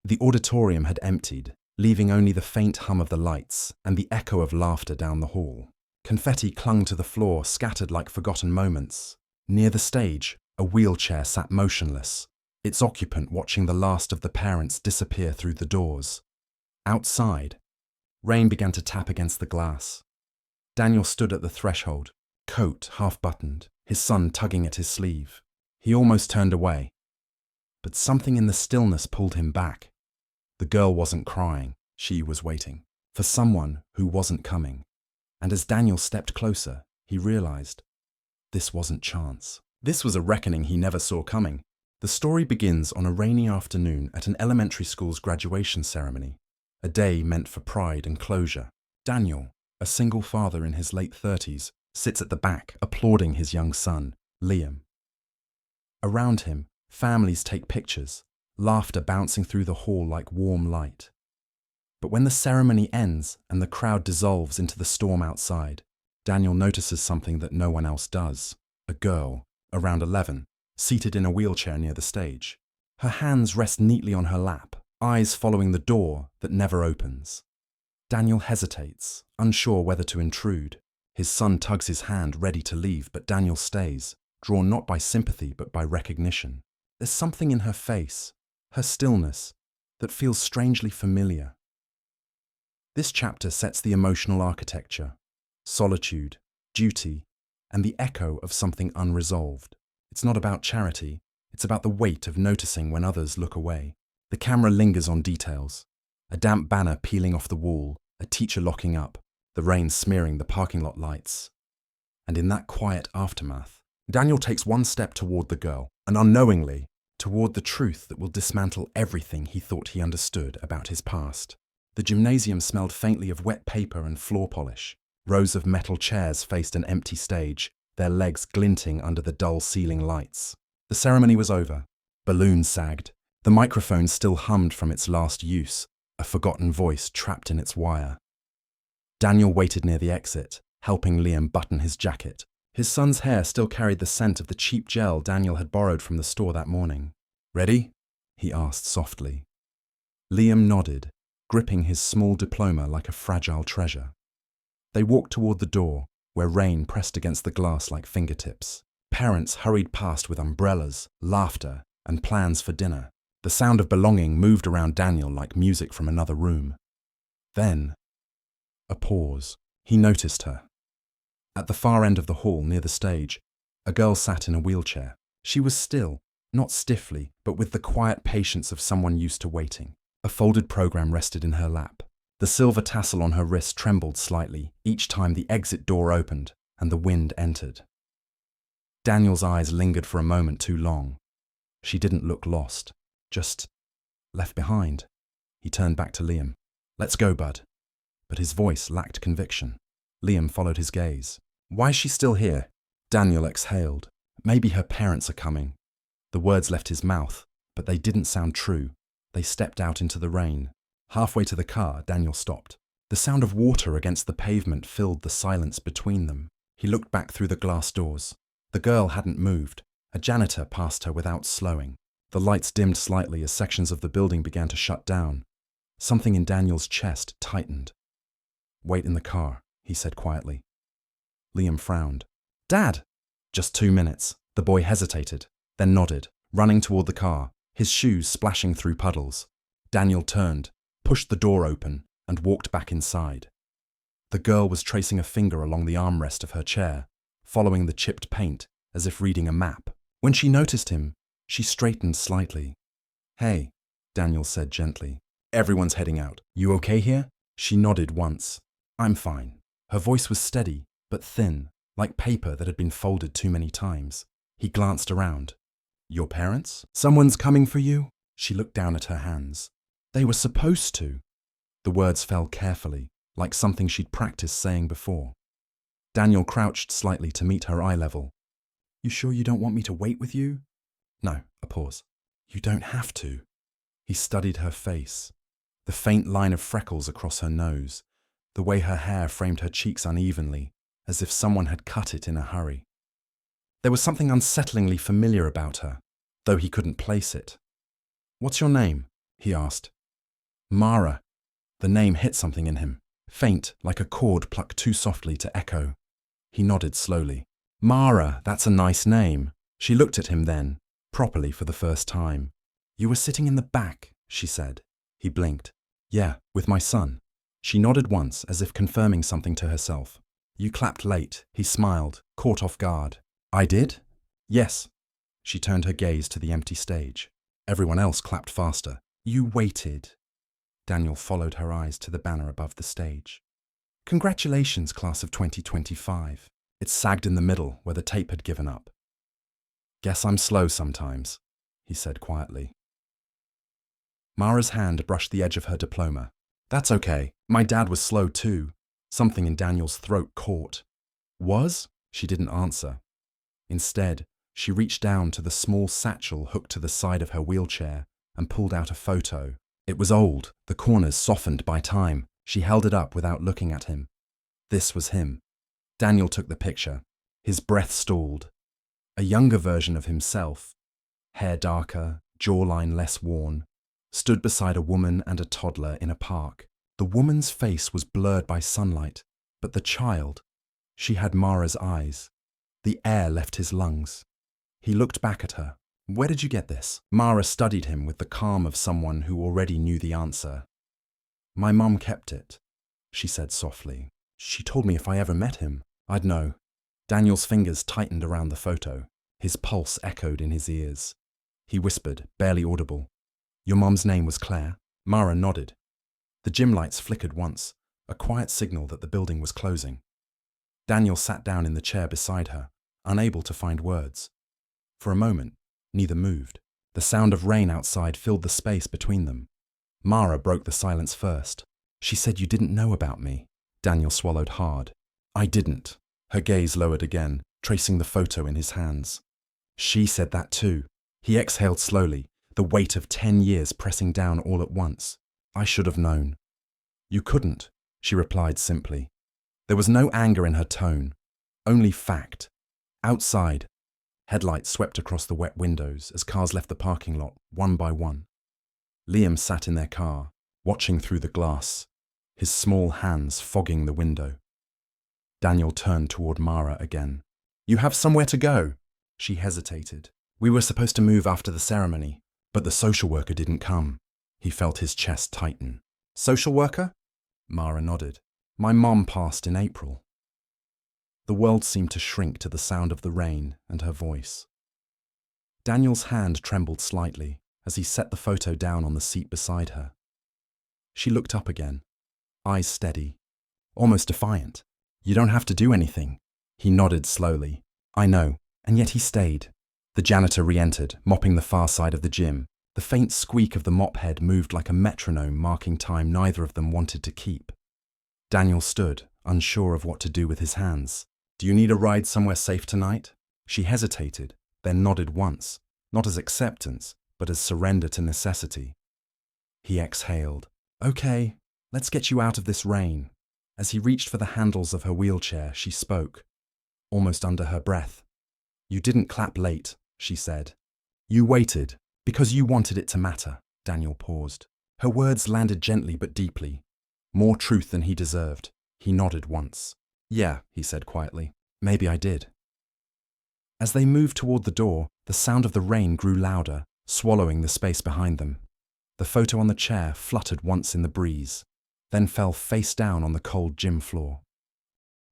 The auditorium had emptied, leaving only the faint hum of the lights and the echo of laughter down the hall. Confetti clung to the floor, scattered like forgotten moments. Near the stage, a wheelchair sat motionless, its occupant watching the last of the parents disappear through the doors. Outside, rain began to tap against the glass. Daniel stood at the threshold, coat half-buttoned, his son tugging at his sleeve. He almost turned away. But something in the stillness pulled him back. The girl wasn't crying, she was waiting for someone who wasn't coming. And as Daniel stepped closer, he realized this wasn't chance. This was a reckoning he never saw coming. The story begins on a rainy afternoon at an elementary school's graduation ceremony, a day meant for pride and closure. Daniel, a single father in his late 30s, sits at the back, applauding his young son, Liam. Around him, families take pictures, laughter bouncing through the hall like warm light. But when the ceremony ends and the crowd dissolves into the storm outside, Daniel notices something that no one else does. A girl, around 11, seated in a wheelchair near the stage. Her hands rest neatly on her lap, eyes following the door that never opens. Daniel hesitates, unsure whether to intrude. His son tugs his hand, ready to leave, but Daniel stays, drawn not by sympathy but by recognition. There's something in her face, her stillness, that feels strangely familiar. This chapter sets the emotional architecture: solitude, duty, and the echo of something unresolved. It's not about charity, it's about the weight of noticing when others look away. The camera lingers on details: a damp banner peeling off the wall, a teacher locking up, the rain smearing the parking lot lights. And in that quiet aftermath, Daniel takes one step toward the girl, and unknowingly, toward the truth that will dismantle everything he thought he understood about his past. The gymnasium smelled faintly of wet paper and floor polish. Rows of metal chairs faced an empty stage, their legs glinting under the dull ceiling lights. The ceremony was over. Balloons sagged. The microphone still hummed from its last use, a forgotten voice trapped in its wire. Daniel waited near the exit, helping Liam button his jacket. His son's hair still carried the scent of the cheap gel Daniel had borrowed from the store that morning. "Ready?" he asked softly. Liam nodded, gripping his small diploma like a fragile treasure. They walked toward the door, where rain pressed against the glass like fingertips. Parents hurried past with umbrellas, laughter, and plans for dinner. The sound of belonging moved around Daniel like music from another room. Then, a pause. He noticed her. At the far end of the hall, near the stage, a girl sat in a wheelchair. She was still, not stiffly, but with the quiet patience of someone used to waiting. A folded program rested in her lap. The silver tassel on her wrist trembled slightly each time the exit door opened and the wind entered. Daniel's eyes lingered for a moment too long. She didn't look lost, just left behind. He turned back to Liam. "Let's go, bud." But his voice lacked conviction. Liam followed his gaze. "Why is she still here?" Daniel exhaled. "Maybe her parents are coming." The words left his mouth, but they didn't sound true. They stepped out into the rain. Halfway to the car, Daniel stopped. The sound of water against the pavement filled the silence between them. He looked back through the glass doors. The girl hadn't moved. A janitor passed her without slowing. The lights dimmed slightly as sections of the building began to shut down. Something in Daniel's chest tightened. "Wait in the car," he said quietly. Liam frowned. "Dad!" "Just 2 minutes." The boy hesitated, then nodded, running toward the car, his shoes splashing through puddles. Daniel turned, pushed the door open, and walked back inside. The girl was tracing a finger along the armrest of her chair, following the chipped paint as if reading a map. When she noticed him, she straightened slightly. "Hey," Daniel said gently. "Everyone's heading out. You okay here?" She nodded once. "I'm fine." Her voice was steady, but thin, like paper that had been folded too many times. He glanced around. "Your parents? Someone's coming for you?" She looked down at her hands. "They were supposed to." The words fell carefully, like something she'd practiced saying before. Daniel crouched slightly to meet her eye level. "You sure you don't want me to wait with you?" "No," a pause. "You don't have to." He studied her face, the faint line of freckles across her nose, the way her hair framed her cheeks unevenly, as if someone had cut it in a hurry. There was something unsettlingly familiar about her, though he couldn't place it. "What's your name?" he asked, Mara. The name hit something in him, faint like a chord plucked too softly to echo. He nodded slowly. Mara, that's a nice name. She looked at him then, properly for the first time. You were sitting in the back, she said. He blinked. Yeah, with my son. She nodded once, as if confirming something to herself. You clapped late, he smiled, caught off guard. I did? Yes. She turned her gaze to the empty stage. Everyone else clapped faster. You waited. Daniel followed her eyes to the banner above the stage. Congratulations, class of 2025. It sagged in the middle, where the tape had given up. Guess I'm slow sometimes, he said quietly. Mara's hand brushed the edge of her diploma. That's okay. My dad was slow too. Something in Daniel's throat caught. Was? She didn't answer. Instead, she reached down to the small satchel hooked to the side of her wheelchair and pulled out a photo. It was old, the corners softened by time. She held it up without looking at him. This was him. Daniel took the picture. His breath stalled. A younger version of himself, hair darker, jawline less worn, stood beside a woman and a toddler in a park. The woman's face was blurred by sunlight, but the child, she had Mara's eyes. The air left his lungs. He looked back at her. Where did you get this? Mara studied him with the calm of someone who already knew the answer. My mum kept it, she said softly. She told me if I ever met him, I'd know. Daniel's fingers tightened around the photo. His pulse echoed in his ears. He whispered, barely audible. Your mum's name was Claire? Mara nodded. The gym lights flickered once, a quiet signal that the building was closing. Daniel sat down in the chair beside her, unable to find words. For a moment, neither moved. The sound of rain outside filled the space between them. Mara broke the silence first. She said you didn't know about me. Daniel swallowed hard. I didn't. Her gaze lowered again, tracing the photo in his hands. She said that too. He exhaled slowly, the weight of 10 years pressing down all at once. I should have known. You couldn't, she replied simply. There was no anger in her tone, only fact. Outside, headlights swept across the wet windows as cars left the parking lot, one by one. Liam sat in their car, watching through the glass, his small hands fogging the window. Daniel turned toward Mara again. You have somewhere to go? She hesitated. We were supposed to move after the ceremony, but the social worker didn't come. He felt his chest tighten. Social worker? Mara nodded. My mom passed in April. The world seemed to shrink to the sound of the rain and her voice. Daniel's hand trembled slightly as he set the photo down on the seat beside her. She looked up again, eyes steady, almost defiant. You don't have to do anything. He nodded slowly. I know, and yet he stayed. The janitor re-entered, mopping the far side of the gym. The faint squeak of the mop head moved like a metronome marking time neither of them wanted to keep. Daniel stood, unsure of what to do with his hands. Do you need a ride somewhere safe tonight? She hesitated, then nodded once, not as acceptance, but as surrender to necessity. He exhaled. Okay, let's get you out of this rain. As he reached for the handles of her wheelchair, she spoke, almost under her breath. You didn't clap late, she said. You waited, because you wanted it to matter. Daniel paused. Her words landed gently but deeply. More truth than he deserved. He nodded once. Yeah, he said quietly. Maybe I did. As they moved toward the door, the sound of the rain grew louder, swallowing the space behind them. The photo on the chair fluttered once in the breeze, then fell face down on the cold gym floor.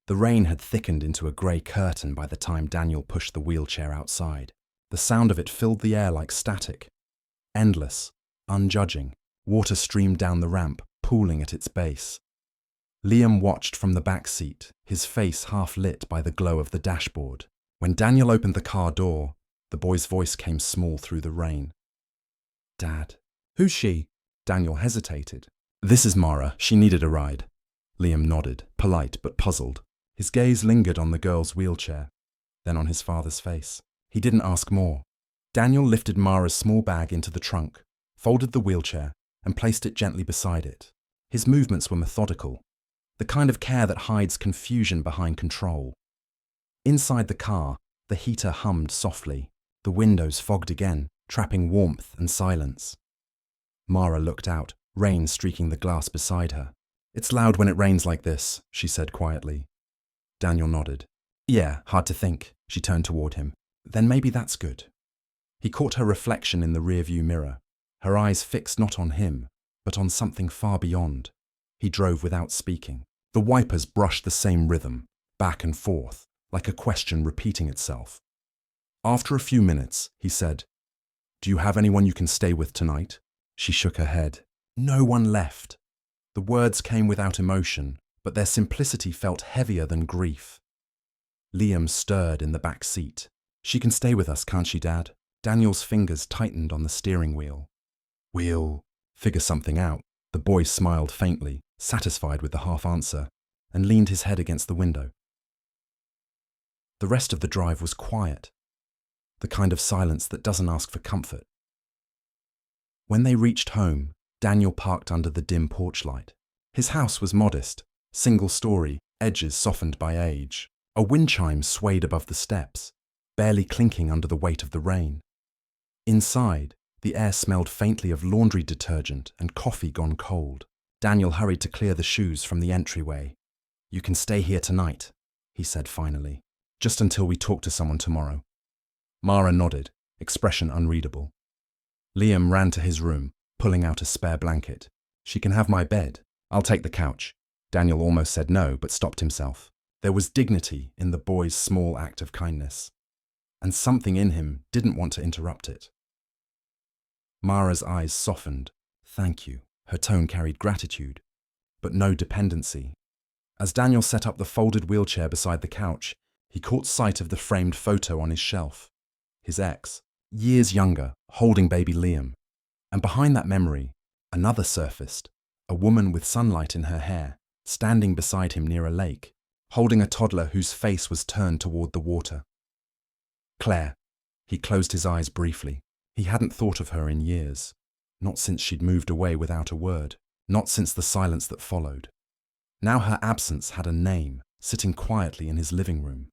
The rain had thickened into a grey curtain by the time Daniel pushed the wheelchair outside. The sound of it filled the air like static. Endless, unjudging, water streamed down the ramp, pooling at its base. Liam watched from the back seat, his face half lit by the glow of the dashboard. When Daniel opened the car door, the boy's voice came small through the rain. Dad. Who's she? Daniel hesitated. This is Mara. She needed a ride. Liam nodded, polite but puzzled. His gaze lingered on the girl's wheelchair, then on his father's face. He didn't ask more. Daniel lifted Mara's small bag into the trunk, folded the wheelchair, and placed it gently beside it. His movements were methodical, the kind of care that hides confusion behind control. Inside the car, the heater hummed softly. The windows fogged again, trapping warmth and silence. Mara looked out, rain streaking the glass beside her. "It's loud when it rains like this," she said quietly. Daniel nodded. "Yeah, hard to think." She turned toward him. "Then maybe that's good." He caught her reflection in the rearview mirror, her eyes fixed not on him, but on something far beyond. He drove without speaking. The wipers brushed the same rhythm, back and forth, like a question repeating itself. After a few minutes, he said, "Do you have anyone you can stay with tonight?" She shook her head. "No one left." The words came without emotion, but their simplicity felt heavier than grief. Liam stirred in the back seat. "She can stay with us, can't she, Dad?" Daniel's fingers tightened on the steering wheel. "We'll figure something out." The boy smiled faintly, satisfied with the half answer, and leaned his head against the window. The rest of the drive was quiet, the kind of silence that doesn't ask for comfort. When they reached home, Daniel parked under the dim porch light. His house was modest, single-story, edges softened by age. A wind chime swayed above the steps, barely clinking under the weight of the rain. Inside, the air smelled faintly of laundry detergent and coffee gone cold. Daniel hurried to clear the shoes from the entryway. "You can stay here tonight," he said finally, "just until we talk to someone tomorrow." Mara nodded, expression unreadable. Liam ran to his room, pulling out a spare blanket. "She can have my bed. I'll take the couch." Daniel almost said no, but stopped himself. There was dignity in the boy's small act of kindness, and something in him didn't want to interrupt it. Mara's eyes softened. "Thank you." Her tone carried gratitude, but no dependency. As Daniel set up the folded wheelchair beside the couch, he caught sight of the framed photo on his shelf. His ex, years younger, holding baby Liam. And behind that memory, another surfaced, a woman with sunlight in her hair, standing beside him near a lake, holding a toddler whose face was turned toward the water. Claire. He closed his eyes briefly. He hadn't thought of her in years. Not since she'd moved away without a word. Not since the silence that followed. Now her absence had a name, sitting quietly in his living room.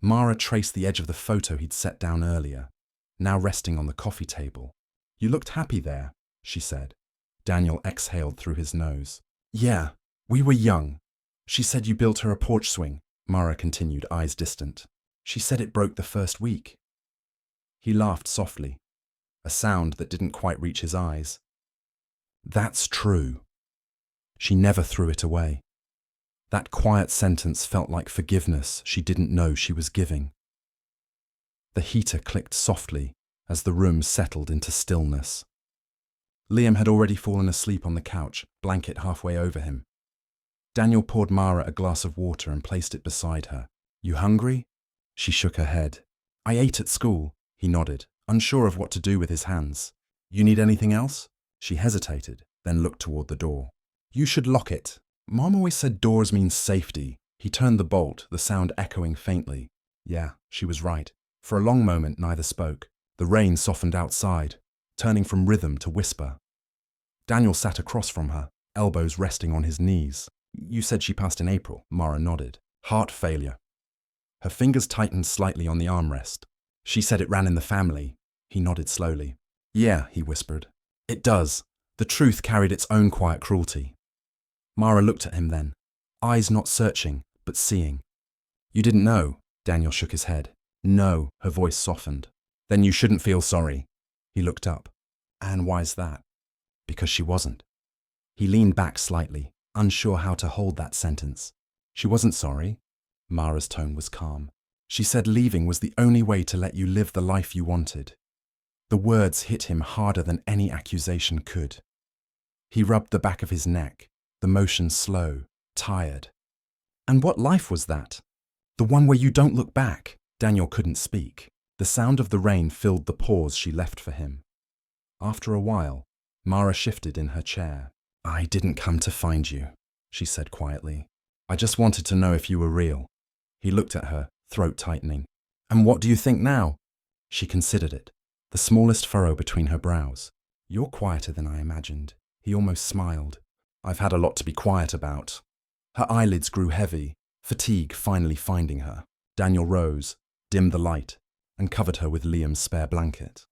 Mara traced the edge of the photo he'd set down earlier, now resting on the coffee table. "You looked happy there," she said. Daniel exhaled through his nose. "Yeah, we were young. She said you built her a porch swing," Mara continued, eyes distant. "She said it broke the first week." He laughed softly, a sound that didn't quite reach his eyes. "That's true. She never threw it away." That quiet sentence felt like forgiveness she didn't know she was giving. The heater clicked softly as the room settled into stillness. Liam had already fallen asleep on the couch, blanket halfway over him. Daniel poured Mara a glass of water and placed it beside her. "You hungry?" She shook her head. "I ate at school," he nodded, unsure of what to do with his hands. "You need anything else?" She hesitated, then looked toward the door. "You should lock it. Mom always said doors mean safety." He turned the bolt, the sound echoing faintly. Yeah, she was right. For a long moment, neither spoke. The rain softened outside, turning from rhythm to whisper. Daniel sat across from her, elbows resting on his knees. "You said she passed in April," Mara nodded. "Heart failure." Her fingers tightened slightly on the armrest. "She said it ran in the family." He nodded slowly. "Yeah," he whispered. "It does. The truth carried its own quiet cruelty." Mara looked at him then, eyes not searching, but seeing. "You didn't know?" Daniel shook his head. "No," her voice softened. "Then you shouldn't feel sorry." He looked up. "And why's that?" "Because she wasn't." He leaned back slightly, unsure how to hold that sentence. "She wasn't sorry." Mara's tone was calm. "She said leaving was the only way to let you live the life you wanted." The words hit him harder than any accusation could. He rubbed the back of his neck, the motion slow, tired. "And what life was that? The one where you don't look back?" Daniel couldn't speak. The sound of the rain filled the pause she left for him. After a while, Mara shifted in her chair. "I didn't come to find you," she said quietly. "I just wanted to know if you were real." He looked at her, throat tightening. "And what do you think now?" She considered it, the smallest furrow between her brows. "You're quieter than I imagined." He almost smiled. "I've had a lot to be quiet about." Her eyelids grew heavy, fatigue finally finding her. Daniel rose, dimmed the light, and covered her with Liam's spare blanket.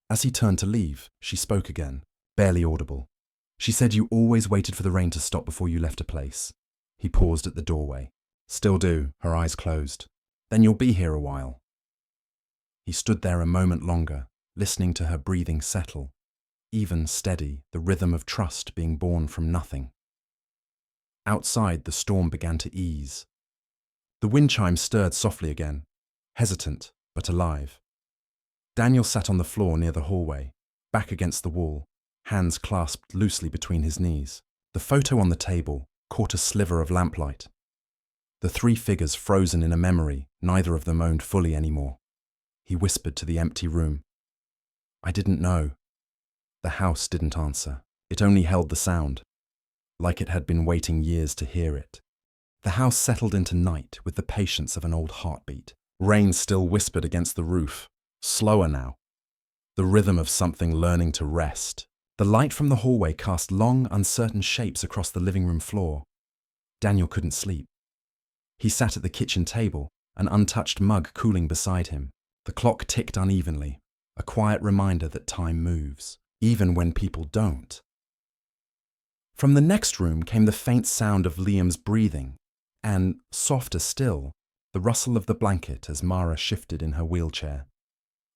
As he turned to leave, she spoke again, barely audible. She said you always waited for the rain to stop before you left a place. He paused at the doorway. Still do, her eyes closed. Then you'll be here a while. He stood there a moment longer, listening to her breathing settle, even, steady, the rhythm of trust being born from nothing. Outside, the storm began to ease. The wind chime stirred softly again, hesitant but alive. Daniel sat on the floor near the hallway, back against the wall, hands clasped loosely between his knees. The photo on the table caught a sliver of lamplight. The three figures frozen in a memory neither of them owned fully anymore. He whispered to the empty room. I didn't know. The house didn't answer. It only held the sound, like it had been waiting years to hear it. The house settled into night with the patience of an old heartbeat. Rain still whispered against the roof, slower now. The rhythm of something learning to rest. The light from the hallway cast long, uncertain shapes across the living room floor. Daniel couldn't sleep. He sat at the kitchen table, an untouched mug cooling beside him. The clock ticked unevenly, a quiet reminder that time moves, even when people don't. From the next room came the faint sound of Liam's breathing, and, softer still, the rustle of the blanket as Mara shifted in her wheelchair.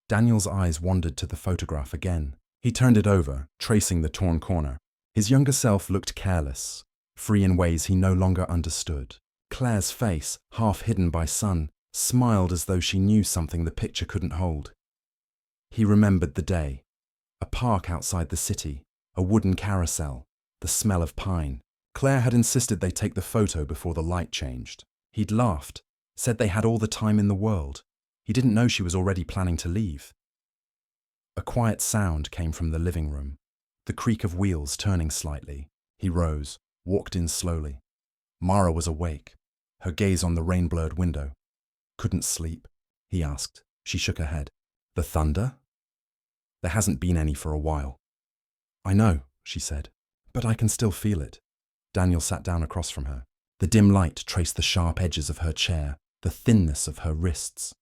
Daniel's eyes wandered to the photograph again. He turned it over, tracing the torn corner. His younger self looked careless, free in ways he no longer understood. Claire's face, half hidden by sun, smiled as though she knew something the picture couldn't hold. He remembered the day. A park outside the city, a wooden carousel, the smell of pine. Claire had insisted they take the photo before the light changed. He'd laughed, said they had all the time in the world. He didn't know she was already planning to leave. A quiet sound came from the living room, the creak of wheels turning slightly. He rose, walked in slowly. Mara was awake, her gaze on the rain-blurred window. Couldn't sleep? He asked. She shook her head. The thunder? There hasn't been any for a while. I know, she said, but I can still feel it. Daniel sat down across from her. The dim light traced the sharp edges of her chair, the thinness of her wrists.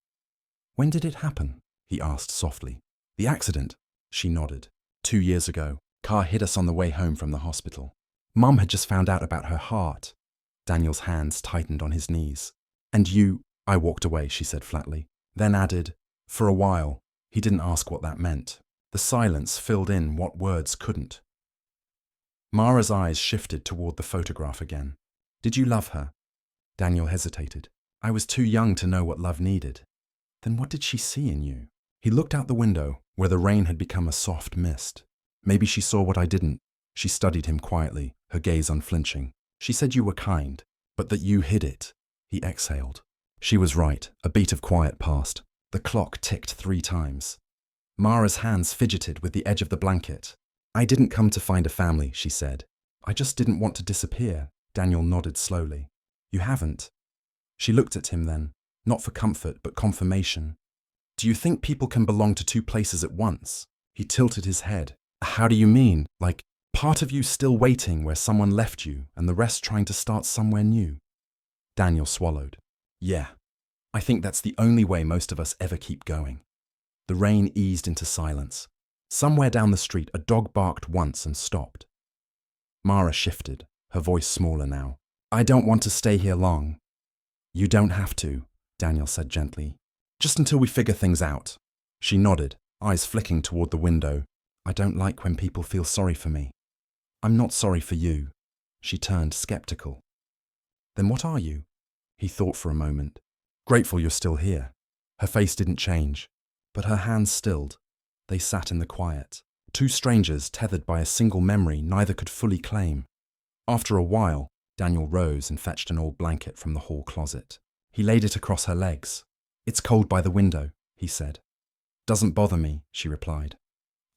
When did it happen? He asked softly. The accident? She nodded. 2 years ago. Car hit us on the way home from the hospital. Mum had just found out about her heart. Daniel's hands tightened on his knees. And you... I walked away, she said flatly. Then added, for a while. He didn't ask what that meant. The silence filled in what words couldn't. Mara's eyes shifted toward the photograph again. Did you love her? Daniel hesitated. I was too young to know what love needed. Then what did she see in you? He looked out the window, where the rain had become a soft mist. Maybe she saw what I didn't. She studied him quietly, her gaze unflinching. She said you were kind, but that you hid it. He exhaled. She was right. A beat of quiet passed. The clock ticked 3 times. Mara's hands fidgeted with the edge of the blanket. I didn't come to find a family, she said. I just didn't want to disappear. Daniel nodded slowly. You haven't. She looked at him then, not for comfort but confirmation. Do you think people can belong to 2 places at once? He tilted his head. How do you mean? Like, part of you still waiting where someone left you and the rest trying to start somewhere new? Daniel swallowed. Yeah, I think that's the only way most of us ever keep going. The rain eased into silence. Somewhere down the street, a dog barked once and stopped. Mara shifted, her voice smaller now. I don't want to stay here long. You don't have to, Daniel said gently. Just until we figure things out. She nodded, eyes flicking toward the window. I don't like when people feel sorry for me. I'm not sorry for you. She turned skeptical. Then what are you? He thought for a moment. Grateful you're still here. Her face didn't change, but her hands stilled. They sat in the quiet. 2 strangers tethered by a single memory neither could fully claim. After a while, Daniel rose and fetched an old blanket from the hall closet. He laid it across her legs. It's cold by the window, he said. Doesn't bother me, she replied.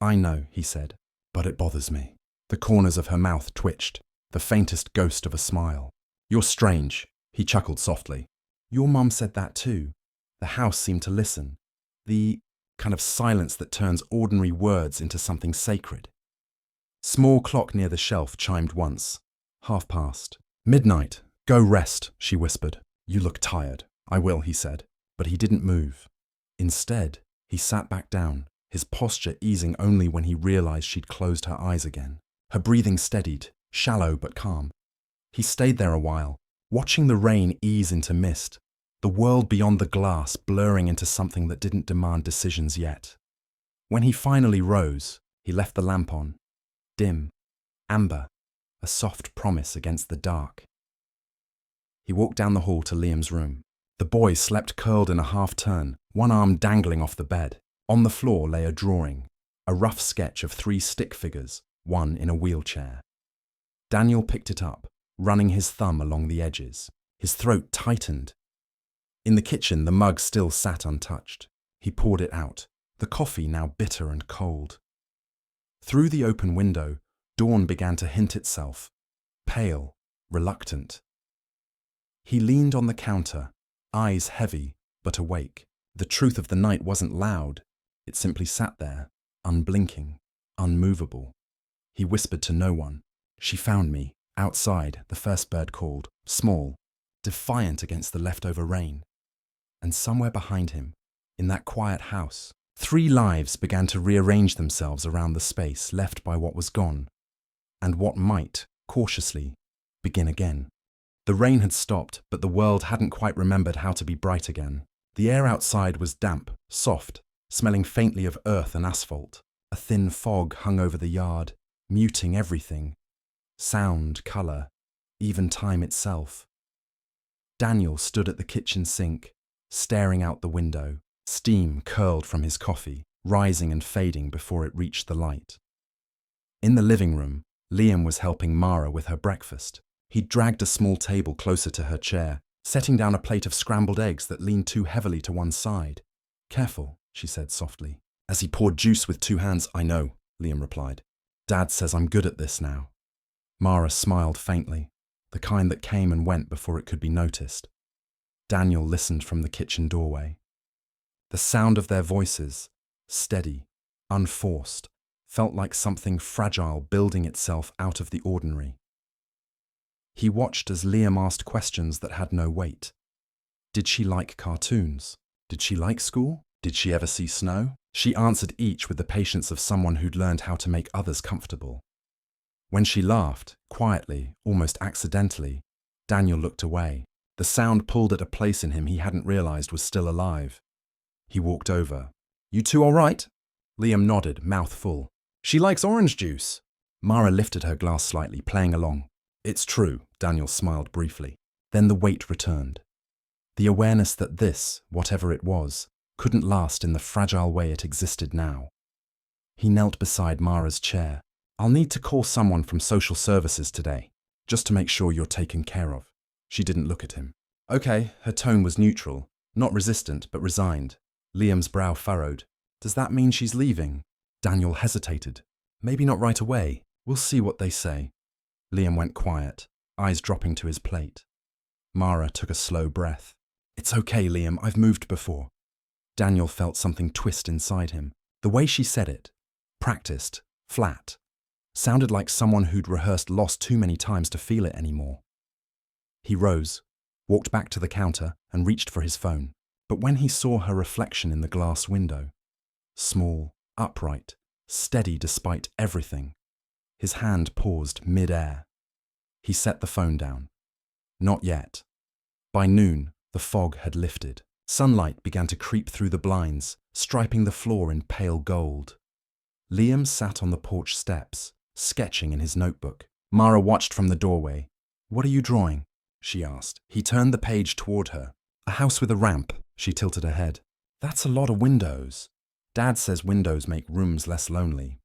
I know, he said, but it bothers me. The corners of her mouth twitched, the faintest ghost of a smile. You're strange, he chuckled softly. Your mum said that too. The house seemed to listen. The kind of silence that turns ordinary words into something sacred. Small clock near the shelf chimed once. 1:30. Midnight. Go rest, she whispered. You look tired. I will, he said. But he didn't move. Instead, he sat back down, his posture easing only when he realized she'd closed her eyes again. Her breathing steadied, shallow but calm. He stayed there a while, watching the rain ease into mist, the world beyond the glass blurring into something that didn't demand decisions yet. When he finally rose, he left the lamp on, dim, amber, a soft promise against the dark. He walked down the hall to Liam's room. The boy slept curled in a half-turn, one arm dangling off the bed. On the floor lay a drawing, a rough sketch of 3 stick figures, one in a wheelchair. Daniel picked it up, running his thumb along the edges. His throat tightened. In the kitchen, the mug still sat untouched. He poured it out, the coffee now bitter and cold. Through the open window, dawn began to hint itself, pale, reluctant. He leaned on the counter, eyes heavy but awake. The truth of the night wasn't loud. It simply sat there, unblinking, unmovable. He whispered to no one. She found me. Outside, the first bird called, small, defiant against the leftover rain. And somewhere behind him, in that quiet house, 3 lives began to rearrange themselves around the space left by what was gone, and what might, cautiously, begin again. The rain had stopped, but the world hadn't quite remembered how to be bright again. The air outside was damp, soft, smelling faintly of earth and asphalt. A thin fog hung over the yard, muting everything. Sound, colour, even time itself. Daniel stood at the kitchen sink, staring out the window. Steam curled from his coffee, rising and fading before it reached the light. In the living room, Liam was helping Mara with her breakfast. He dragged a small table closer to her chair, setting down a plate of scrambled eggs that leaned too heavily to one side. "Careful," she said softly. As he poured juice with 2 hands, "I know," Liam replied. "Dad says I'm good at this now." Mara smiled faintly, the kind that came and went before it could be noticed. Daniel listened from the kitchen doorway. The sound of their voices, steady, unforced, felt like something fragile building itself out of the ordinary. He watched as Liam asked questions that had no weight. Did she like cartoons? Did she like school? Did she ever see snow? She answered each with the patience of someone who'd learned how to make others comfortable. When she laughed, quietly, almost accidentally, Daniel looked away. The sound pulled at a place in him he hadn't realized was still alive. He walked over. "You two all right?" Liam nodded, mouth full. "She likes orange juice." Mara lifted her glass slightly, playing along. "It's true," Daniel smiled briefly. Then the weight returned. The awareness that this, whatever it was, couldn't last in the fragile way it existed now. He knelt beside Mara's chair. "I'll need to call someone from social services today, just to make sure you're taken care of." She didn't look at him. "Okay," her tone was neutral, not resistant but resigned. Liam's brow furrowed. "Does that mean she's leaving?" Daniel hesitated. "Maybe not right away. We'll see what they say." Liam went quiet, eyes dropping to his plate. Mara took a slow breath. "It's okay, Liam, I've moved before." Daniel felt something twist inside him. The way she said it, practiced, flat, sounded like someone who'd rehearsed loss too many times to feel it anymore. He rose, walked back to the counter and reached for his phone. But when he saw her reflection in the glass window, small, upright, steady despite everything, his hand paused mid-air. He set the phone down. Not yet. By noon, the fog had lifted. Sunlight began to creep through the blinds, striping the floor in pale gold. Liam sat on the porch steps, sketching in his notebook. Mara watched from the doorway. "What are you drawing?" she asked. He turned the page toward her. "A house with a ramp." She tilted her head. "That's a lot of windows." "Dad says windows make rooms less lonely."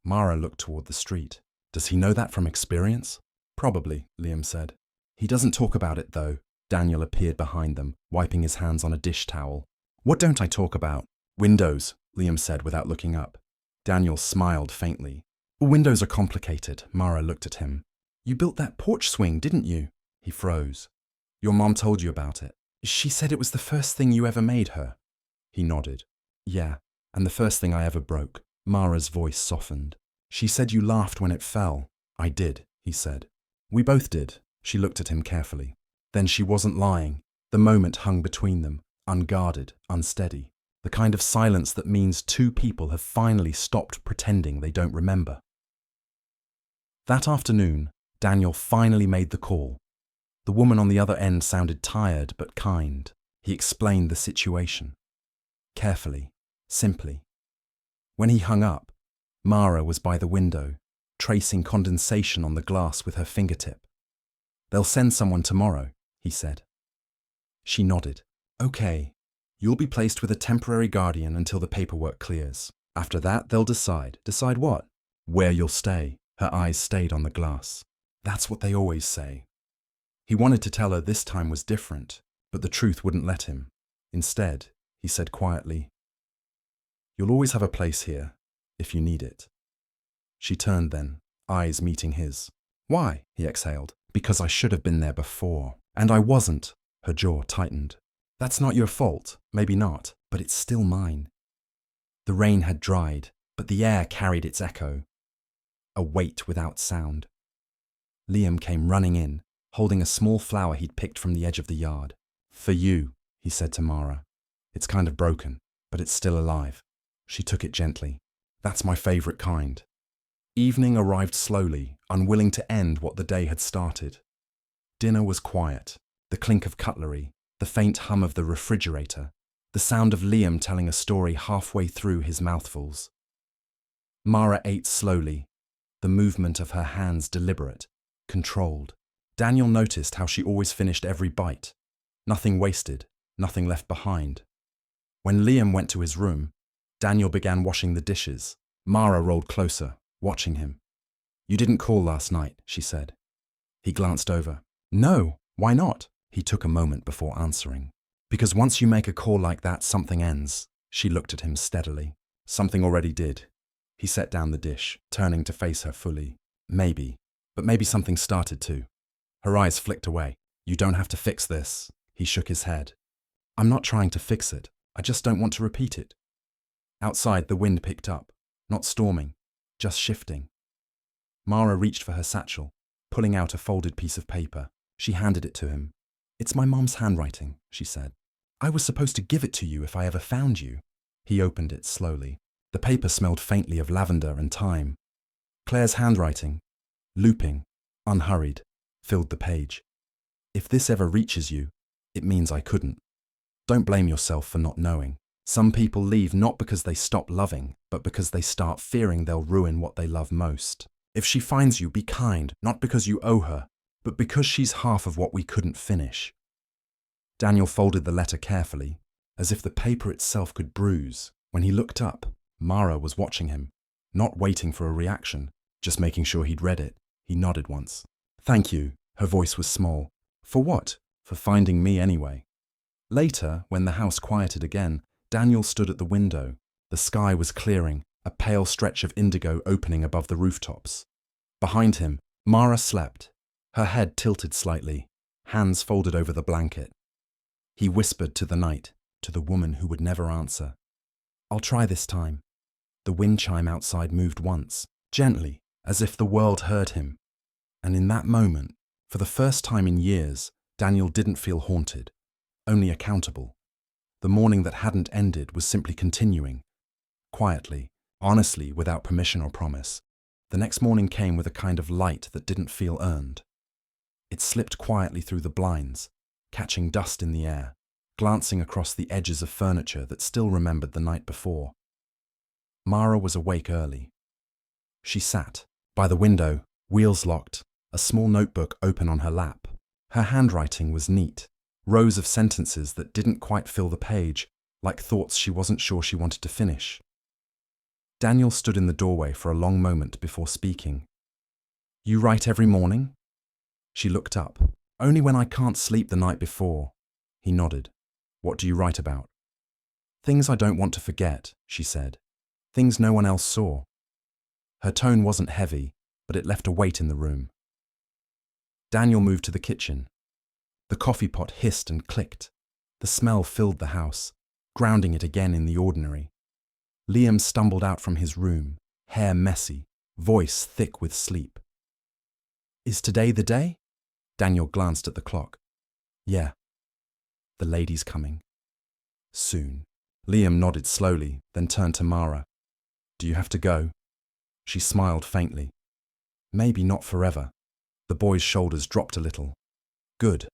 Mara looked toward the street. "Does he know that from experience?" "Probably," Liam said. "He doesn't talk about it, though." Daniel appeared behind them, wiping his hands on a dish towel. "What don't I talk about?" "Windows," Liam said without looking up. Daniel smiled faintly. "Windows are complicated." Mara looked at him. "You built that porch swing, didn't you?" He froze. "Your mom told you about it." "She said it was the first thing you ever made her." He nodded. "Yeah, and the first thing I ever broke." Mara's voice softened. "She said you laughed when it fell." "I did," he said. "We both did." She looked at him carefully. Then she wasn't lying. The moment hung between them, unguarded, unsteady. The kind of silence that means 2 people have finally stopped pretending they don't remember. That afternoon, Daniel finally made the call. The woman on the other end sounded tired but kind. He explained the situation. Carefully, simply. When he hung up, Mara was by the window, tracing condensation on the glass with her fingertip. "They'll send someone tomorrow," he said. She nodded. "Okay. You'll be placed with a temporary guardian until the paperwork clears. After that, they'll decide." "Decide what?" "Where you'll stay." Her eyes stayed on the glass. "That's what they always say." He wanted to tell her this time was different, but the truth wouldn't let him. Instead, he said quietly, "You'll always have a place here, if you need it." She turned then, eyes meeting his. "Why?" he exhaled. "Because I should have been there before. And I wasn't." Her jaw tightened. "That's not your fault. Maybe not, but it's still mine." The rain had dried, but the air carried its echo. A weight without sound. Liam came running in, holding a small flower he'd picked from the edge of the yard. "For you," he said to Mara. "It's kind of broken, but it's still alive." She took it gently. "That's my favorite kind." Evening arrived slowly, unwilling to end what the day had started. Dinner was quiet. The clink of cutlery, the faint hum of the refrigerator, the sound of Liam telling a story halfway through his mouthfuls. Mara ate slowly, the movement of her hands deliberate, controlled. Daniel noticed how she always finished every bite. Nothing wasted, nothing left behind. When Liam went to his room, Daniel began washing the dishes. Mara rolled closer, watching him. "You didn't call last night," she said. He glanced over. "No, why not?" He took a moment before answering. "Because once you make a call like that, something ends." She looked at him steadily. "Something already did." He set down the dish, turning to face her fully. "Maybe, but maybe something started too." Her eyes flicked away. "You don't have to fix this." He shook his head. "I'm not trying to fix it. I just don't want to repeat it." Outside, the wind picked up, not storming, just shifting. Mara reached for her satchel, pulling out a folded piece of paper. She handed it to him. "It's my mom's handwriting," she said. "I was supposed to give it to you if I ever found you." He opened it slowly. The paper smelled faintly of lavender and thyme. Claire's handwriting, looping, unhurried, filled the page. "If this ever reaches you, it means I couldn't. Don't blame yourself for not knowing. Some people leave not because they stop loving, but because they start fearing they'll ruin what they love most. If she finds you, be kind, not because you owe her, but because she's half of what we couldn't finish." Daniel folded the letter carefully, as if the paper itself could bruise. When he looked up, Mara was watching him, not waiting for a reaction, just making sure he'd read it. He nodded once. "Thank you." Her voice was small. "For what?" "For finding me anyway." Later, when the house quieted again, Daniel stood at the window. The sky was clearing, a pale stretch of indigo opening above the rooftops. Behind him, Mara slept, her head tilted slightly, hands folded over the blanket. He whispered to the night, to the woman who would never answer. "I'll try this time." The wind chime outside moved once, gently, as if the world heard him. And in that moment, for the first time in years, Daniel didn't feel haunted, only accountable. The morning that hadn't ended was simply continuing. Quietly, honestly, without permission or promise. The next morning came with a kind of light that didn't feel earned. It slipped quietly through the blinds, catching dust in the air, glancing across the edges of furniture that still remembered the night before. Mara was awake early. She sat, by the window, wheels locked, a small notebook open on her lap. Her handwriting was neat, rows of sentences that didn't quite fill the page, like thoughts she wasn't sure she wanted to finish. Daniel stood in the doorway for a long moment before speaking. "You write every morning?" She looked up. "Only when I can't sleep the night before." He nodded. "What do you write about?" "Things I don't want to forget," she said. "Things no one else saw." Her tone wasn't heavy, but it left a weight in the room. Daniel moved to the kitchen. The coffee pot hissed and clicked. The smell filled the house, grounding it again in the ordinary. Liam stumbled out from his room, hair messy, voice thick with sleep. "Is today the day?" Daniel glanced at the clock. "Yeah." "The lady's coming." "Soon." Liam nodded slowly, then turned to Mara. "Do you have to go?" She smiled faintly. Maybe not forever. The boy's shoulders dropped a little. Good.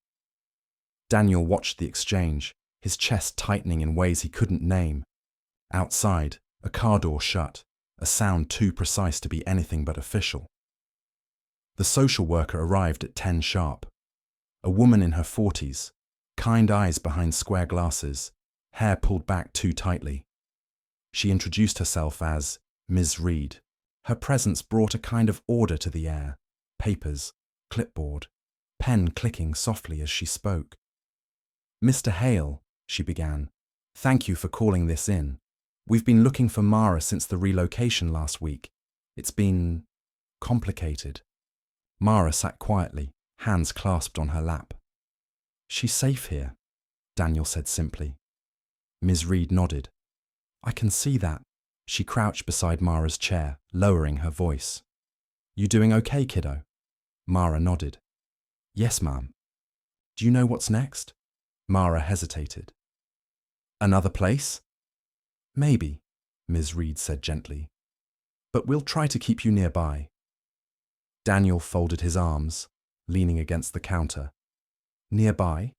Daniel watched the exchange, his chest tightening in ways he couldn't name. Outside, a car door shut, a sound too precise to be anything but official. The social worker arrived at 10 sharp. A woman in her 40s, kind eyes behind square glasses, hair pulled back too tightly. She introduced herself as Ms. Reed. Her presence brought a kind of order to the air. Papers, clipboard, pen clicking softly as she spoke. "Mr. Hale," she began, "thank you for calling this in. We've been looking for Mara since the relocation last week. It's been complicated." Mara sat quietly, hands clasped on her lap. "She's safe here," Daniel said simply. Ms. Reed nodded. "I can see that." She crouched beside Mara's chair, lowering her voice. "You doing okay, kiddo?" Mara nodded. "Yes, ma'am." "Do you know what's next?" Mara hesitated. "Another place?" "Maybe," Ms. Reed said gently. "But we'll try to keep you nearby." Daniel folded his arms, leaning against the counter. "Nearby?"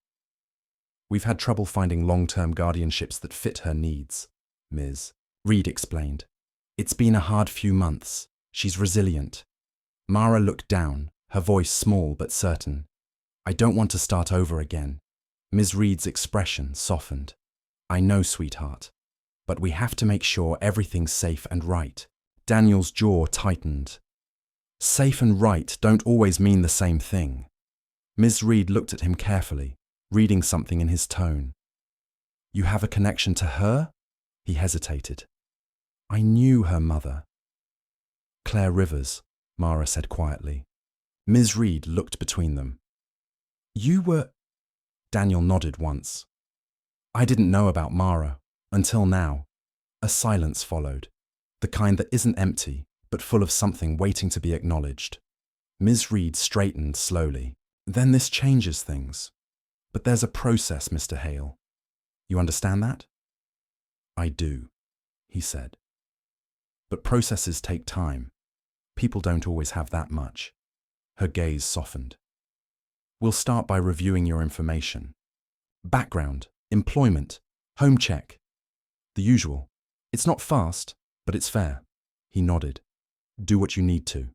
"We've had trouble finding long-term guardianships that fit her needs," Ms. Reed explained. "It's been a hard few months. She's resilient." Mara looked down, her voice small but certain. "I don't want to start over again." Ms. Reed's expression softened. "I know, sweetheart. But we have to make sure everything's safe and right." Daniel's jaw tightened. Safe and right don't always mean the same thing. Ms. Reed looked at him carefully, reading something in his tone. "You have a connection to her?" He hesitated. "I knew her mother." "Claire Rivers," Mara said quietly. Ms. Reed looked between them. "You were—" Daniel nodded once. "I didn't know about Mara, until now." A silence followed, the kind that isn't empty, but full of something waiting to be acknowledged. Ms. Reed straightened slowly. "Then this changes things. But there's a process, Mr. Hale. You understand that?" "I do," he said. "But processes take time. People don't always have that much." Her gaze softened. "We'll start by reviewing your information. Background, employment, home check. The usual. It's not fast, but it's fair." He nodded. "Do what you need to."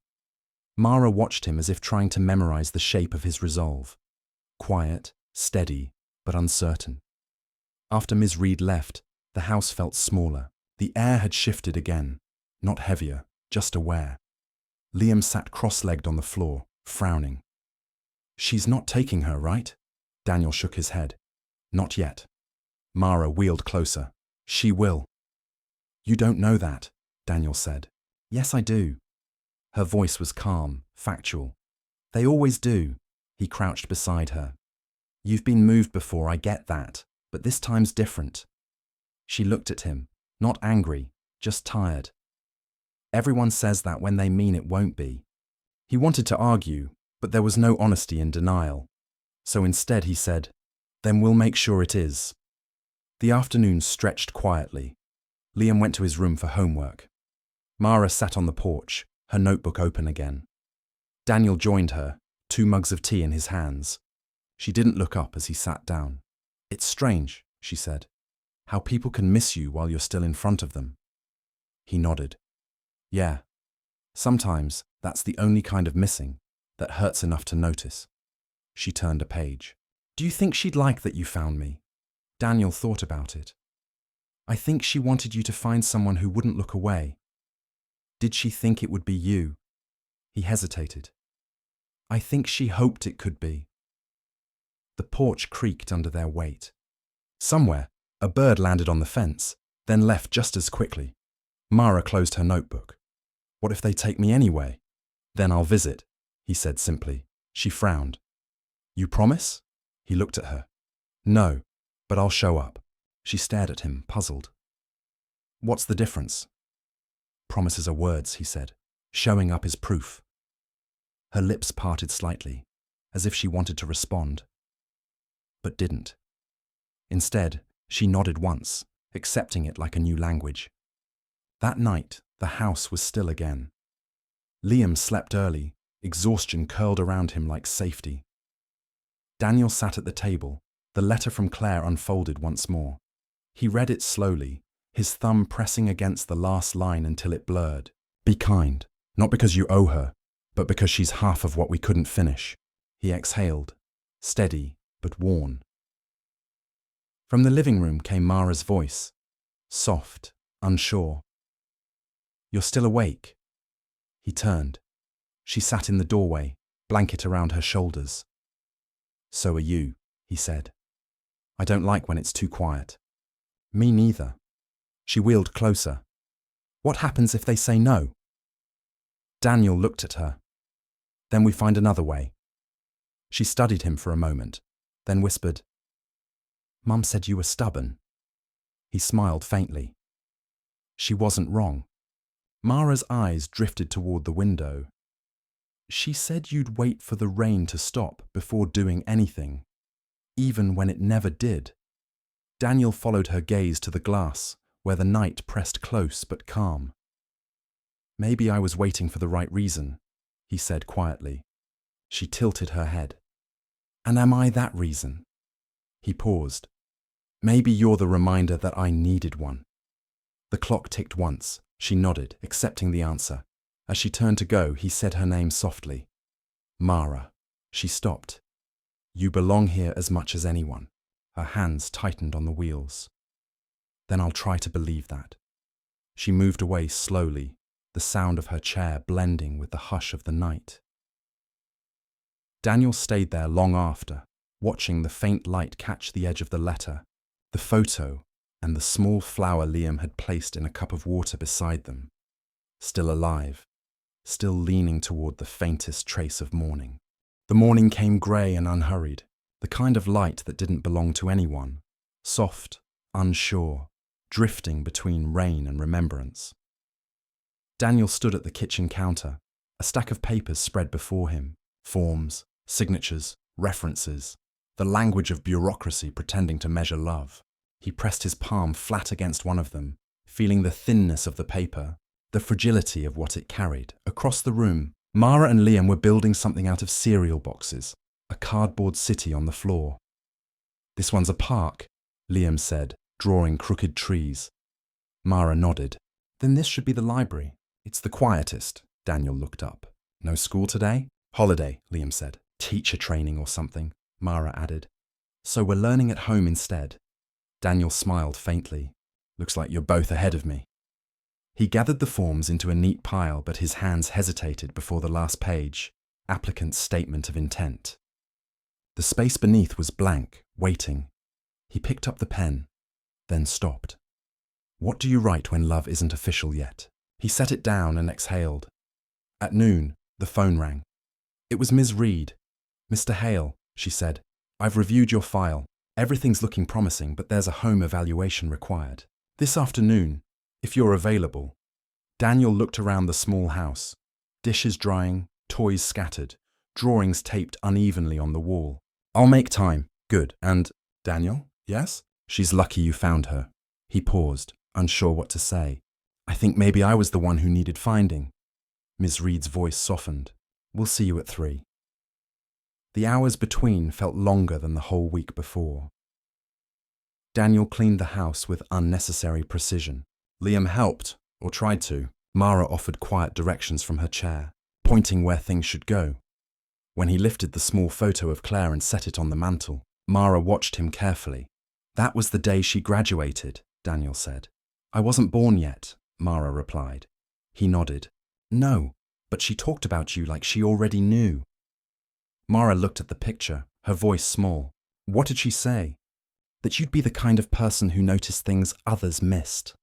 Mara watched him as if trying to memorize the shape of his resolve. Quiet, steady, but uncertain. After Ms. Reed left, the house felt smaller. The air had shifted again, not heavier, just aware. Liam sat cross-legged on the floor, frowning. "She's not taking her, right?" Daniel shook his head. "Not yet." Mara wheeled closer. "She will." "You don't know that," Daniel said. "Yes, I do." Her voice was calm, factual. "They always do." He crouched beside her. "You've been moved before, I get that, but this time's different." She looked at him, not angry, just tired. "Everyone says that when they mean it won't be." He wanted to argue, but there was no honesty in denial. So instead he said, "Then we'll make sure it is." The afternoon stretched quietly. Liam went to his room for homework. Mara sat on the porch, her notebook open again. Daniel joined her, 2 mugs of tea in his hands. She didn't look up as he sat down. "It's strange," she said, "how people can miss you while you're still in front of them." He nodded. "Yeah. Sometimes that's the only kind of missing that hurts enough to notice." She turned a page. "Do you think she'd like that you found me?" Daniel thought about it. "I think she wanted you to find someone who wouldn't look away." "Did she think it would be you?" He hesitated. "I think she hoped it could be." The porch creaked under their weight. Somewhere, a bird landed on the fence, then left just as quickly. Mara closed her notebook. "What if they take me anyway?" "Then I'll visit," he said simply. She frowned. "You promise?" He looked at her. "No, but I'll show up." She stared at him, puzzled. "What's the difference?" "Promises are words," he said. "Showing up is proof." Her lips parted slightly, as if she wanted to respond, but didn't. Instead, she nodded once, accepting it like a new language. That night, the house was still again. Liam slept early, exhaustion curled around him like safety. Daniel sat at the table, the letter from Claire unfolded once more. He read it slowly, his thumb pressing against the last line until it blurred. Be kind, not because you owe her, but because she's half of what we couldn't finish. He exhaled, steady but worn. From the living room came Mara's voice, soft, unsure. You're still awake? He turned. She sat in the doorway, blanket around her shoulders. So are you, he said. I don't like when it's too quiet. Me neither. She wheeled closer. What happens if they say no? Daniel looked at her. Then we find another way. She studied him for a moment, then whispered, Mum said you were stubborn. He smiled faintly. She wasn't wrong. Mara's eyes drifted toward the window. She said you'd wait for the rain to stop before doing anything, even when it never did. Daniel followed her gaze to the glass, where the night pressed close but calm. Maybe I was waiting for the right reason, he said quietly. She tilted her head. And am I that reason? He paused. Maybe you're the reminder that I needed one. The clock ticked once. She nodded, accepting the answer. As she turned to go, he said her name softly. Mara. She stopped. You belong here as much as anyone. Her hands tightened on the wheels. Then I'll try to believe that. She moved away slowly, the sound of her chair blending with the hush of the night. Daniel stayed there long after, watching the faint light catch the edge of the letter, the photo, and the small flower Liam had placed in a cup of water beside them. Still alive, still leaning toward the faintest trace of morning. The morning came grey and unhurried, the kind of light that didn't belong to anyone, soft, unsure, drifting between rain and remembrance. Daniel stood at the kitchen counter, a stack of papers spread before him, forms, signatures, references, the language of bureaucracy pretending to measure love. He pressed his palm flat against one of them, feeling the thinness of the paper, the fragility of what it carried. Across the room, Mara and Liam were building something out of cereal boxes, a cardboard city on the floor. This one's a park, Liam said, drawing crooked trees. Mara nodded. Then this should be the library. It's the quietest. Daniel looked up. No school today? Holiday, Liam said. Teacher training or something, Mara added. So we're learning at home instead. Daniel smiled faintly. Looks like you're both ahead of me. He gathered the forms into a neat pile, but his hands hesitated before the last page, applicant's statement of intent. The space beneath was blank, waiting. He picked up the pen, then stopped. What do you write when love isn't official yet? He set it down and exhaled. At noon, the phone rang. It was Ms. Reed. Mr. Hale, she said, I've reviewed your file. Everything's looking promising, but there's a home evaluation required. This afternoon, if you're available. Daniel looked around the small house. Dishes drying, toys scattered, drawings taped unevenly on the wall. I'll make time. Good. And, Daniel, yes? She's lucky you found her. He paused, unsure what to say. I think maybe I was the one who needed finding. Ms. Reed's voice softened. We'll see you at 3. The hours between felt longer than the whole week before. Daniel cleaned the house with unnecessary precision. Liam helped, or tried to. Mara offered quiet directions from her chair, pointing where things should go. When he lifted the small photo of Claire and set it on the mantel, Mara watched him carefully. That was the day she graduated, Daniel said. I wasn't born yet, Mara replied. He nodded. No, but she talked about you like she already knew. Mara looked at the picture, her voice small. What did she say? That you'd be the kind of person who noticed things others missed.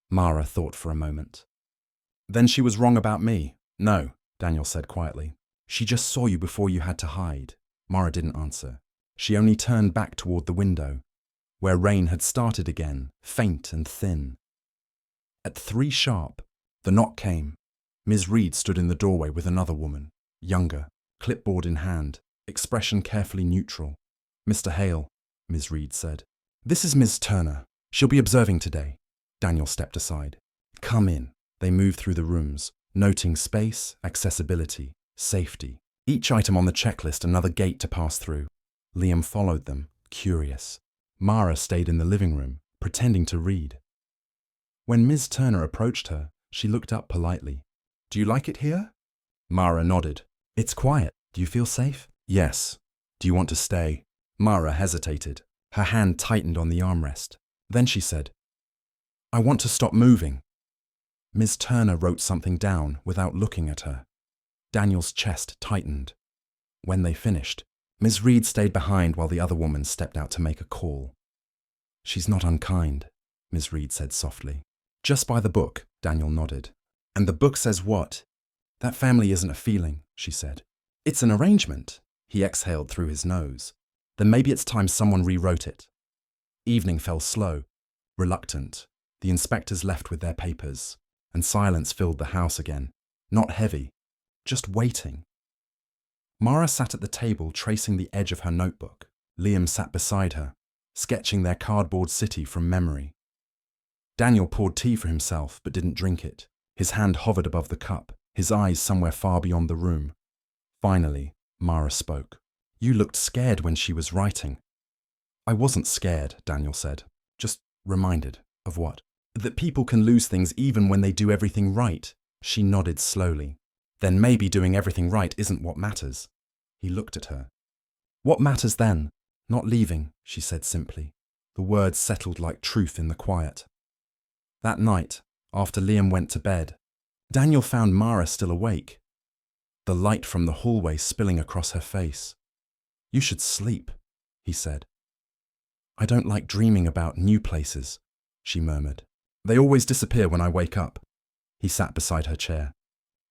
Mara thought for a moment. Then she was wrong about me. No, Daniel said quietly. She just saw you before you had to hide. Mara didn't answer. She only turned back toward the window, where rain had started again, faint and thin. At 3 sharp, the knock came. Ms. Reed stood in the doorway with another woman, younger, clipboard in hand, expression carefully neutral. Mr. Hale, Ms. Reed said. This is Ms. Turner. She'll be observing today. Daniel stepped aside. Come in. They moved through the rooms, noting space, accessibility. safety. Each item on the checklist another gate to pass through. Liam followed them, curious. Mara stayed in the living room, pretending to read. When Ms. Turner approached her, she looked up politely. "Do you like it here?" Mara nodded. "It's quiet. Do you feel safe?" "Yes." "Do you want to stay?" Mara hesitated. Her hand tightened on the armrest. Then she said, "I want to stop moving." Ms. Turner wrote something down without looking at her. Daniel's chest tightened. When they finished, Ms. Reed stayed behind while the other woman stepped out to make a call. "She's not unkind," Ms. Reed said softly. "Just by the book," Daniel nodded. "And the book says what?" "That family isn't a feeling," she said. "It's an arrangement." He exhaled through his nose. "Then maybe it's time someone rewrote it." Evening fell slow, reluctant. The inspectors left with their papers, and silence filled the house again. Not heavy, just waiting. Mara sat at the table tracing the edge of her notebook. Liam sat beside her, sketching their cardboard city from memory. Daniel poured tea for himself but didn't drink it. His hand hovered above the cup, his eyes somewhere far beyond the room. Finally, Mara spoke. "You looked scared when she was writing." "I wasn't scared," Daniel said. "Just reminded." "Of what?" "That people can lose things even when they do everything right." She nodded slowly. "Then maybe doing everything right isn't what matters." He looked at her. "What matters then?" "Not leaving," she said simply. The words settled like truth in the quiet. That night, after Liam went to bed, Daniel found Mara still awake, the light from the hallway spilling across her face. "You should sleep," he said. "I don't like dreaming about new places," she murmured. "They always disappear when I wake up." He sat beside her chair.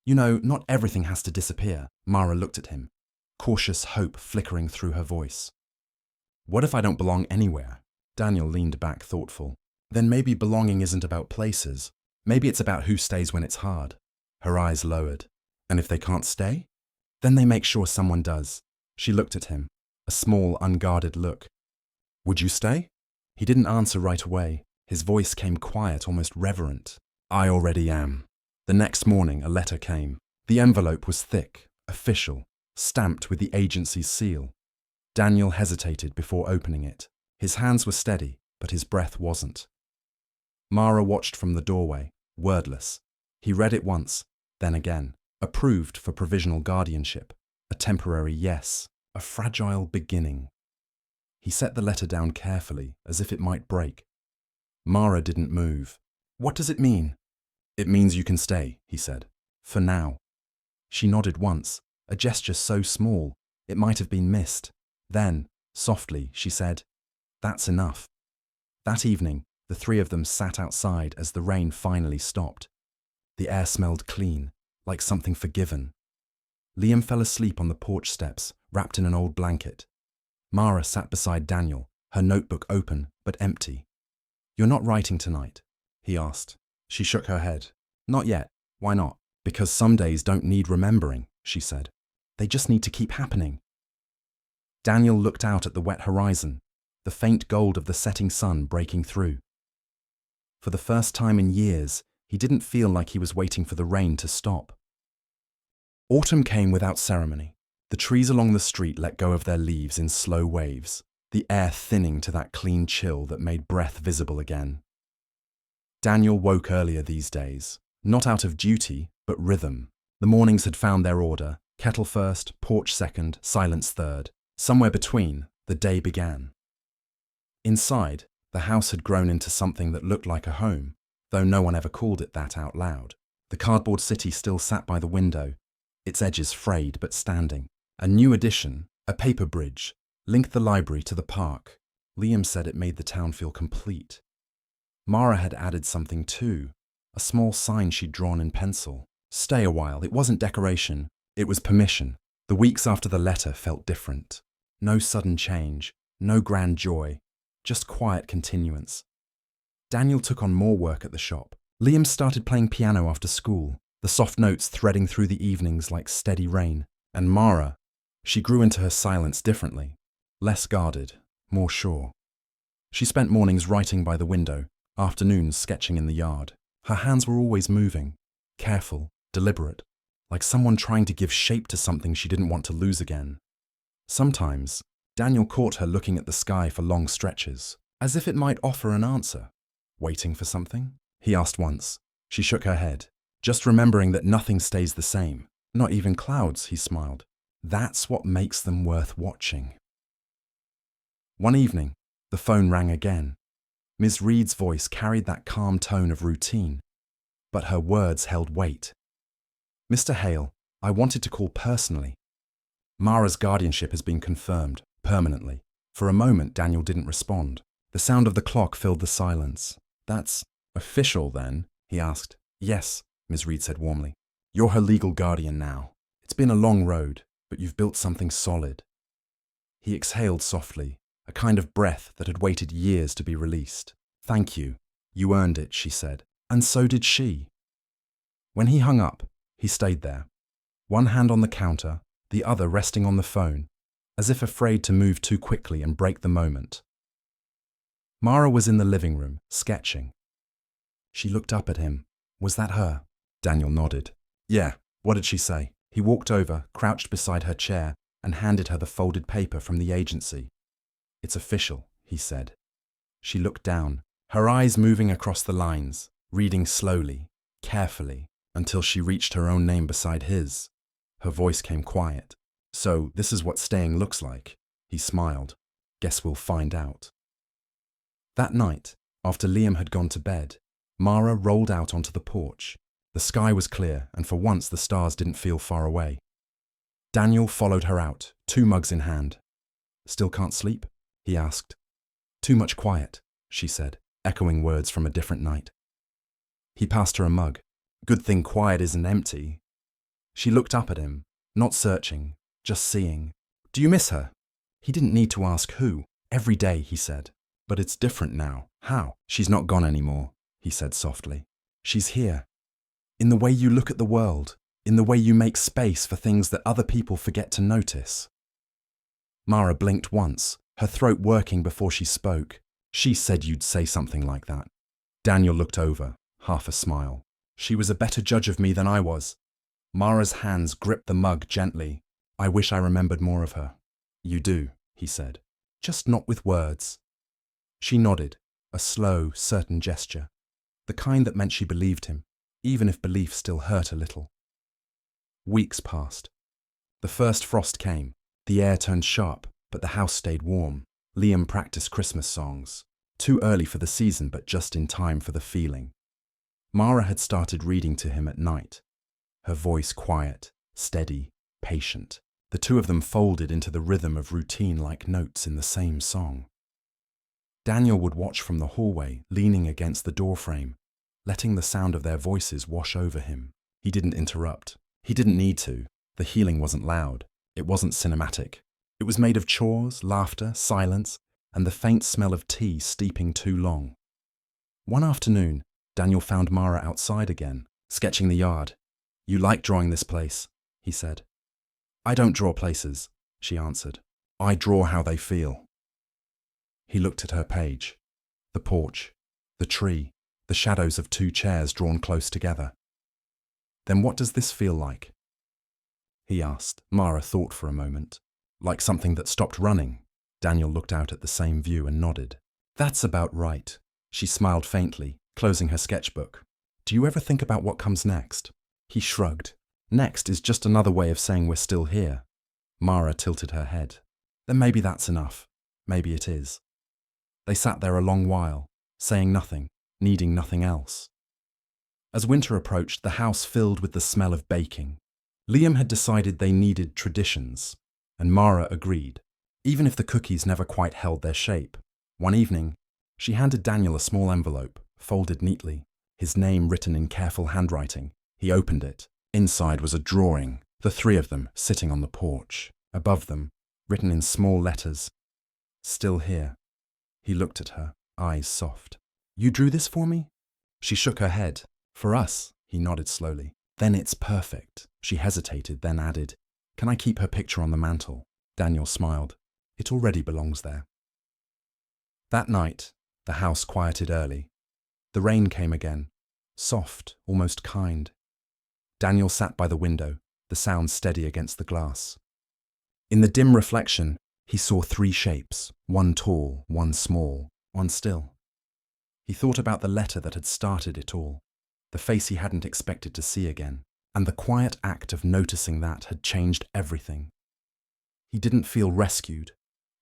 "You know, not everything has to disappear." Mara looked at him, cautious hope flickering through her voice. "What if I don't belong anywhere?" Daniel leaned back thoughtful. "Then maybe belonging isn't about places. Maybe it's about who stays when it's hard." Her eyes lowered. "And if they can't stay?" "Then they make sure someone does." She looked at him, a small, unguarded look. "Would you stay?" He didn't answer right away. His voice came quiet, almost reverent. "I already am." The next morning, a letter came. The envelope was thick, official, stamped with the agency's seal. Daniel hesitated before opening it. His hands were steady, but his breath wasn't. Mara watched from the doorway, wordless. He read it once, then again. Approved for provisional guardianship. A temporary yes. A fragile beginning. He set the letter down carefully, as if it might break. Mara didn't move. "What does it mean?" "It means you can stay," he said. "For now." She nodded once, a gesture so small, it might have been missed. Then, softly, she said, "That's enough." That evening, the three of them sat outside as the rain finally stopped. The air smelled clean, like something forgiven. Liam fell asleep on the porch steps, wrapped in an old blanket. Mara sat beside Daniel, her notebook open but empty. "You're not writing tonight?" he asked. She shook her head. "Not yet. Why not?" "Because some days don't need remembering," she said. "They just need to keep happening." Daniel looked out at the wet horizon, the faint gold of the setting sun breaking through. For the first time in years, he didn't feel like he was waiting for the rain to stop. Autumn came without ceremony. The trees along the street let go of their leaves in slow waves, the air thinning to that clean chill that made breath visible again. Daniel woke earlier these days, not out of duty, but rhythm. The mornings had found their order, kettle first, porch second, silence third. Somewhere between, the day began. Inside, the house had grown into something that looked like a home, though no one ever called it that out loud. The cardboard city still sat by the window, its edges frayed but standing. A new addition, a paper bridge, linked the library to the park. Liam said it made the town feel complete. Mara had added something too, a small sign she'd drawn in pencil. "Stay a while." It wasn't decoration, it was permission. The weeks after the letter felt different. No sudden change, no grand joy, just quiet continuance. Daniel took on more work at the shop. Liam started playing piano after school, the soft notes threading through the evenings like steady rain. And Mara, she grew into her silence differently, less guarded, more sure. She spent mornings writing by the window, afternoons sketching in the yard. Her hands were always moving, careful, deliberate, like someone trying to give shape to something she didn't want to lose again. Sometimes, Daniel caught her looking at the sky for long stretches, as if it might offer an answer. Waiting for something? He asked once. She shook her head, just remembering that nothing stays the same, not even clouds, he smiled. That's what makes them worth watching. One evening, the phone rang again. Ms. Reed's voice carried that calm tone of routine, but her words held weight. Mr. Hale, I wanted to call personally. Mara's guardianship has been confirmed, permanently. For a moment, Daniel didn't respond. The sound of the clock filled the silence. That's official, then? He asked. Yes, Ms. Reed said warmly. You're her legal guardian now. It's been a long road, but you've built something solid. He exhaled softly, a kind of breath that had waited years to be released. Thank you. You earned it, she said. And so did she. When he hung up, he stayed there, one hand on the counter, the other resting on the phone, as if afraid to move too quickly and break the moment. Mara was in the living room, sketching. She looked up at him. Was that her? Daniel nodded. Yeah. What did she say? He walked over, crouched beside her chair, and handed her the folded paper from the agency. It's official, he said. She looked down, her eyes moving across the lines, reading slowly, carefully, until she reached her own name beside his. Her voice came quiet. So, this is what staying looks like. He smiled. Guess we'll find out. That night, after Liam had gone to bed, Mara rolled out onto the porch. The sky was clear, and for once the stars didn't feel far away. Daniel followed her out, 2 mugs in hand. Still can't sleep? He asked. Too much quiet, she said, echoing words from a different night. He passed her a mug. Good thing quiet isn't empty. She looked up at him, not searching, just seeing. Do you miss her? He didn't need to ask who. Every day, he said. But it's different now. How? She's not gone anymore, he said softly. She's here. In the way you look at the world, in the way you make space for things that other people forget to notice. Mara blinked once, her throat working before she spoke. She said you'd say something like that. Daniel looked over, half a smile. She was a better judge of me than I was. Mara's hands gripped the mug gently. I wish I remembered more of her. You do, he said. Just not with words. She nodded, a slow, certain gesture. The kind that meant she believed him, even if belief still hurt a little. Weeks passed. The first frost came. The air turned sharp, but the house stayed warm. Liam practiced Christmas songs. Too early for the season, but just in time for the feeling. Mara had started reading to him at night. Her voice quiet, steady, patient. The two of them folded into the rhythm of routine like notes in the same song. Daniel would watch from the hallway, leaning against the doorframe, letting the sound of their voices wash over him. He didn't interrupt. He didn't need to. The healing wasn't loud. It wasn't cinematic. It was made of chores, laughter, silence, and the faint smell of tea steeping too long. One afternoon, Daniel found Mara outside again, sketching the yard. You like drawing this place, he said. I don't draw places, she answered. I draw how they feel. He looked at her page. The porch, the tree, the shadows of 2 chairs drawn close together. Then what does this feel like? He asked. Mara thought for a moment. Like something that stopped running. Daniel looked out at the same view and nodded. That's about right. She smiled faintly, closing her sketchbook. Do you ever think about what comes next? He shrugged. Next is just another way of saying we're still here. Mara tilted her head. Then maybe that's enough. Maybe it is. They sat there a long while, saying nothing, needing nothing else. As winter approached, the house filled with the smell of baking. Liam had decided they needed traditions, and Mara agreed, even if the cookies never quite held their shape. One evening, she handed Daniel a small envelope, folded neatly, his name written in careful handwriting. He opened it. Inside was a drawing, the 3 of them sitting on the porch. Above them, written in small letters, Still here. He looked at her, eyes soft. You drew this for me? She shook her head. For us, he nodded slowly. Then it's perfect. She hesitated, then added, Can I keep her picture on the mantel? Daniel smiled. It already belongs there. That night, the house quieted early. The rain came again, soft, almost kind. Daniel sat by the window, the sound steady against the glass. In the dim reflection, he saw three shapes, one tall, one small, one still. He thought about the letter that had started it all, the face he hadn't expected to see again, and the quiet act of noticing that had changed everything. He didn't feel rescued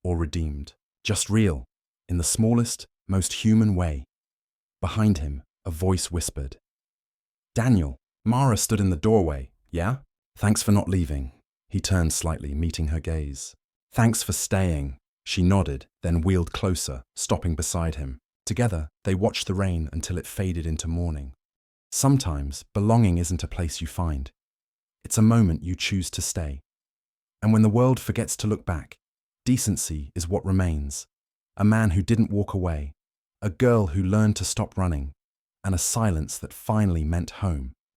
or redeemed, just real, in the smallest, most human way. Behind him, a voice whispered, "Daniel." Mara stood in the doorway. "Yeah? Thanks for not leaving." He turned slightly, meeting her gaze. "Thanks for staying." She nodded, then wheeled closer, stopping beside him. Together, they watched the rain until it faded into morning. Sometimes, belonging isn't a place you find. It's a moment you choose to stay. And when the world forgets to look back, decency is what remains. A man who didn't walk away, a girl who learned to stop running, and a silence that finally meant home.